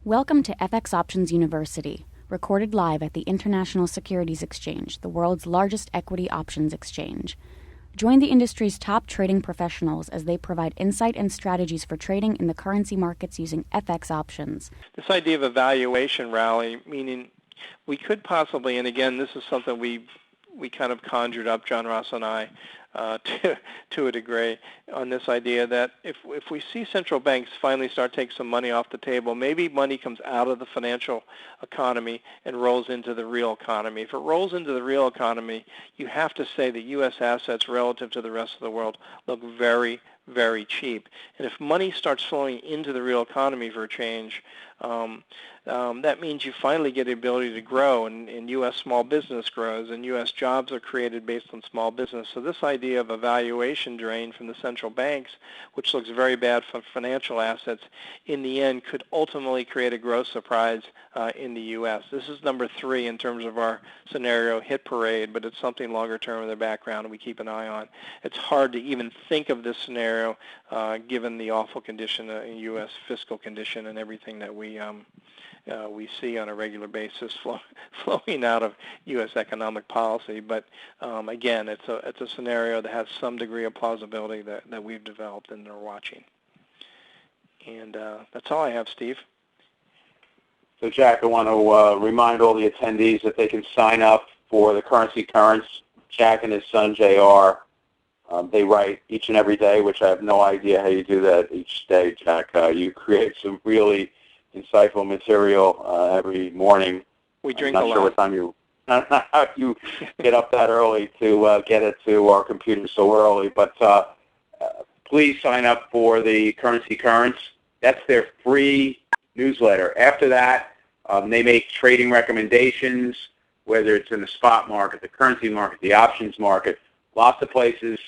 Welcome to FX Options University, recorded live at the International Securities Exchange, the world's largest equity options exchange. Join the industry's top trading professionals as they provide insight and strategies for trading in the currency markets using FX options. This idea of a valuation rally, meaning we could possibly, and again, this is something we kind of conjured up, John Ross and I, to a degree, on this idea that if we see central banks finally start taking some money off the table, maybe money comes out of the financial economy and rolls into the real economy. If it rolls into the real economy, you have to say that U.S. assets relative to the rest of the world look very, very cheap. And if money starts flowing into the real economy for a change, that means you finally get the ability to grow, and U.S. small business grows, and U.S. jobs are created based on small business. So this idea of a valuation drain from the central banks, which looks very bad for financial assets, in the end could ultimately create a growth surprise in the U.S. This is number 3 in terms of our scenario hit parade, but it's something longer term in the background and we keep an eye on. It's hard to even think of this scenario given the awful condition, U.S. fiscal condition and everything that we see on a regular basis flowing out of U.S. economic policy. But again, it's a scenario that has some degree of plausibility that we've developed and are watching. And that's all I have, Steve. So, Jack, I want to remind all the attendees that they can sign up for the Currency Currents. Jack and his son, JR, they write each and every day, which I have no idea how you do that each day, Jack. You create some really insightful material every morning. We drink a lot. I'm not sure what time you get up that early to get it to our computer so early, but please sign up for the Currency Currents. That's their free newsletter. After that, they make trading recommendations, whether it's in the spot market, the currency market, the options market, lots of places,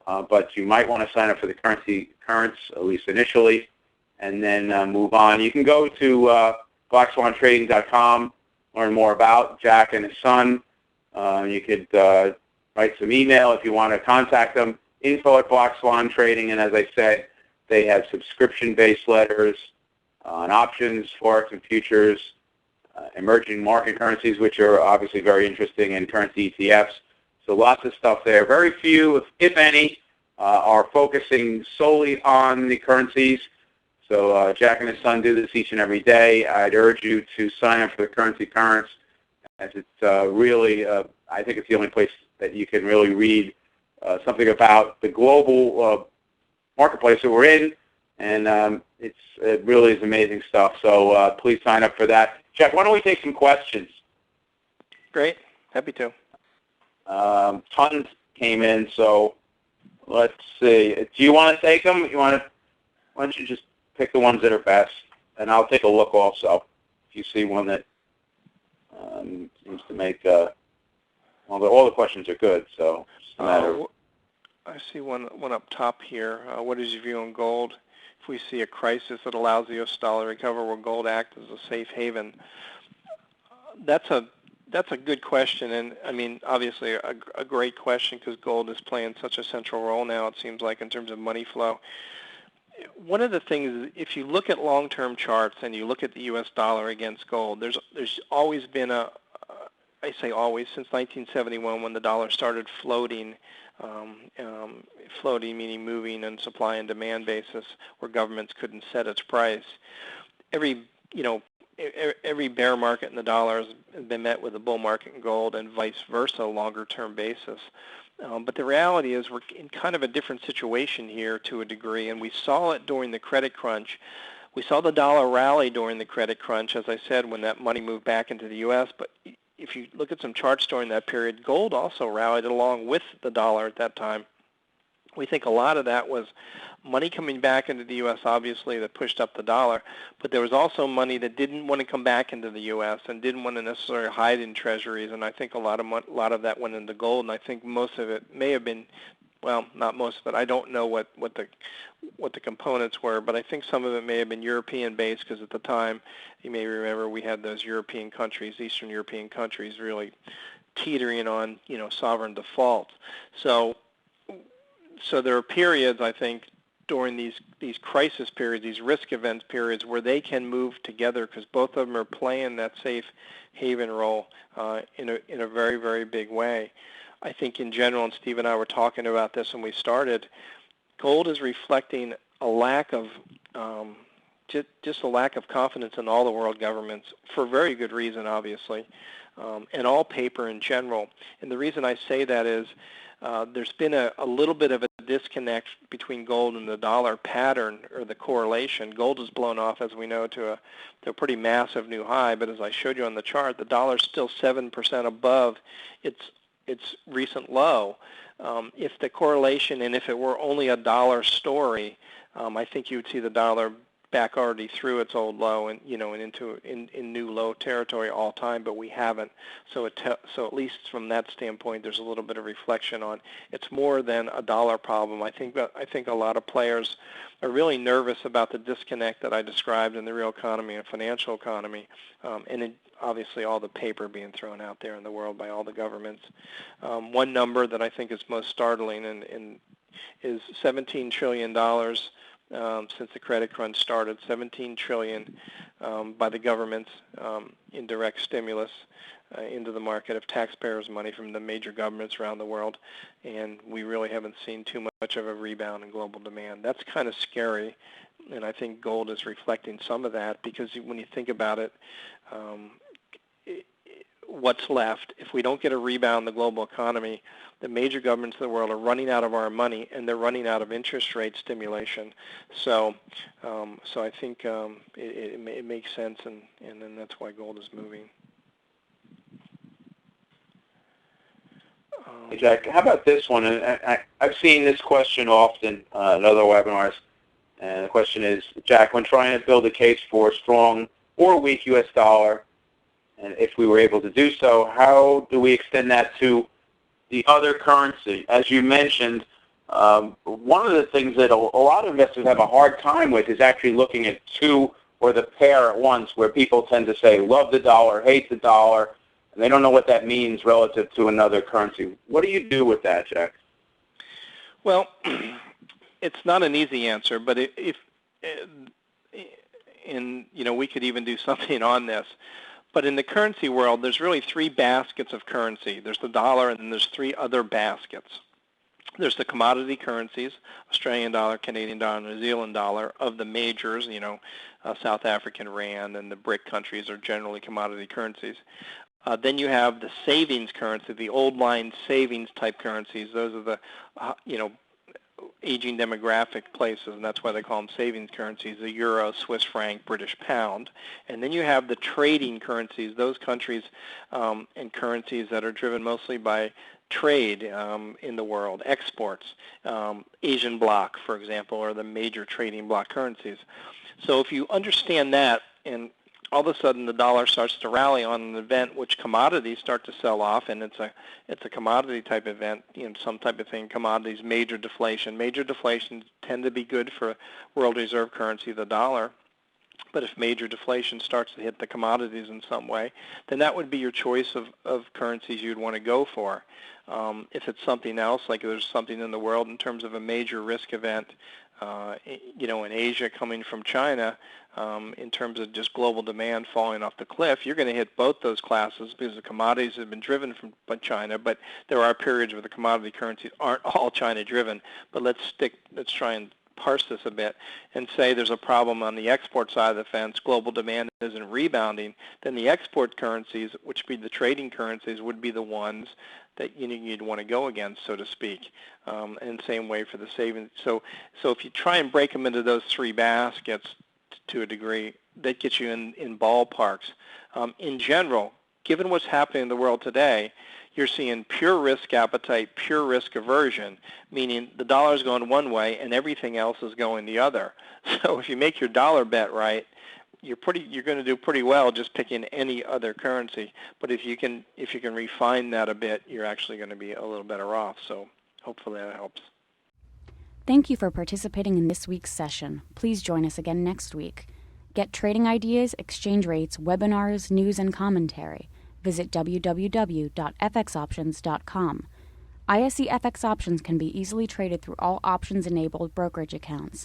but you might want to sign up for the Currency Currents, at least initially, and then move on. You can go to blackswantrading.com, learn more about Jack and his son. You could write some email if you want to contact them, info@Black Swan Trading, and as I said, they have subscription-based letters on options, forex and futures, emerging market currencies, which are obviously very interesting, and currency ETFs. So lots of stuff there. Very few, if any, are focusing solely on the currencies. So Jack and his son do this each and every day. I'd urge you to sign up for the Currency Currents, as it's really, I think it's the only place that you can really read something about the global marketplace that we're in, and it really is amazing stuff. So please sign up for that. Jack, why don't we take some questions? Great. Happy to. Tons came in, so let's see. Do you want to take them? Why don't you just pick the ones that are best, and I'll take a look also. If you see one that seems to make, well, all the questions are good, so it's just a matter of... I see one up top here. What is your view on gold? If we see a crisis that allows the U.S. dollar to recover, will gold act as a safe haven? That's a good question, and I mean, obviously a great question, because gold is playing such a central role now, it seems like, in terms of money flow. One of the things, if you look at long-term charts and you look at the U.S. dollar against gold, there's always been I say always, since 1971 when the dollar started floating, floating meaning moving on supply and demand basis, where governments couldn't set its price. Every bear market in the dollar has been met with a bull market in gold, and vice versa, longer-term basis. But the reality is we're in kind of a different situation here to a degree, and we saw it during the credit crunch. We saw the dollar rally during the credit crunch, as I said, when that money moved back into the U.S., but if you look at some charts during that period, gold also rallied along with the dollar at that time. We think a lot of that was money coming back into the U.S., obviously, that pushed up the dollar, but there was also money that didn't want to come back into the U.S. and didn't want to necessarily hide in treasuries, and I think a lot of that went into gold, and I think most of it may have been, well, not most of it, I don't know what the components were, but I think some of it may have been European-based, because at the time, you may remember, we had those European countries, Eastern European countries, really teetering on, sovereign default. So there are periods, I think, during these crisis periods, these risk event periods, where they can move together, because both of them are playing that safe haven role in a very, very big way. I think in general, and Steve and I were talking about this when we started, gold is reflecting a lack of just a lack of confidence in all the world governments, for very good reason, obviously, and all paper in general. And the reason I say that is there's been a little bit of a disconnect between gold and the dollar pattern, or the correlation. Gold has blown off, as we know, to a pretty massive new high, but as I showed you on the chart, the dollar's still 7% above its recent low. If the correlation, and if it were only a dollar story, I think you would see the dollar back already through its old low and into new low territory all time, but we haven't. So at least from that standpoint, there's a little bit of reflection on it's more than a dollar problem. I think a lot of players are really nervous about the disconnect that I described in the real economy and financial economy, obviously all the paper being thrown out there in the world by all the governments. One number that I think is most startling is $17 trillion. Since the credit crunch started, $17 trillion by the governments in direct stimulus into the market of taxpayers' money from the major governments around the world, and we really haven't seen too much of a rebound in global demand. That's kind of scary, and I think gold is reflecting some of that, because when you think about it, what's left? If we don't get a rebound in the global economy, the major governments of the world are running out of our money, and they're running out of interest rate stimulation. So I think it makes sense, and then that's why gold is moving. Hey, Jack, how about this one? I've seen this question often in other webinars, and the question is, Jack, when trying to build a case for a strong or weak U.S. dollar, and if we were able to do so, how do we extend that to the other currency? As you mentioned, one of the things that a lot of investors have a hard time with is actually looking at two or the pair at once, where people tend to say, love the dollar, hate the dollar, and they don't know what that means relative to another currency. What do you do with that, Jack? Well, it's not an easy answer, but we could even do something on this. But in the currency world, there's really three baskets of currency. There's the dollar, and then there's three other baskets. There's the commodity currencies, Australian dollar, Canadian dollar, New Zealand dollar, of the majors, South African rand, and the BRIC countries are generally commodity currencies. Then you have the savings currency, the old line savings type currencies. Those are the, aging demographic places, and that's why they call them savings currencies, the euro, Swiss franc, British pound. And then you have the trading currencies, those countries and currencies that are driven mostly by trade in the world, exports. Asian bloc, for example, are the major trading bloc currencies. So if you understand that, and all of a sudden the dollar starts to rally on an event which commodities start to sell off, and it's a commodity type event, some type of thing, commodities, major deflation. Major deflations tend to be good for world reserve currency, the dollar. But if major deflation starts to hit the commodities in some way, then that would be your choice of currencies you'd want to go for. If it's something else, like there's something in the world in terms of a major risk event, in Asia coming from China, in terms of just global demand falling off the cliff, you're going to hit both those classes because the commodities have been driven by China, but there are periods where the commodity currencies aren't all China driven. But let's try and parse this a bit and say there's a problem on the export side of the fence, global demand isn't rebounding, then the export currencies, which would be the trading currencies, would be the ones that you'd want to go against, so to speak, and same way for the savings. So if you try and break them into those three baskets to a degree, that gets you in ballparks. In general, given what's happening in the world today, you're seeing pure risk appetite, pure risk aversion, meaning the dollar's going one way and everything else is going the other. So if you make your dollar bet right, you're going to do pretty well just picking any other currency. But if you can refine that a bit, you're actually going to be a little better off. So hopefully that helps. Thank you for participating in this week's session. Please join us again next week. Get trading ideas, exchange rates, webinars, news, and commentary. Visit www.fxoptions.com. ISE FX options can be easily traded through all options-enabled brokerage accounts.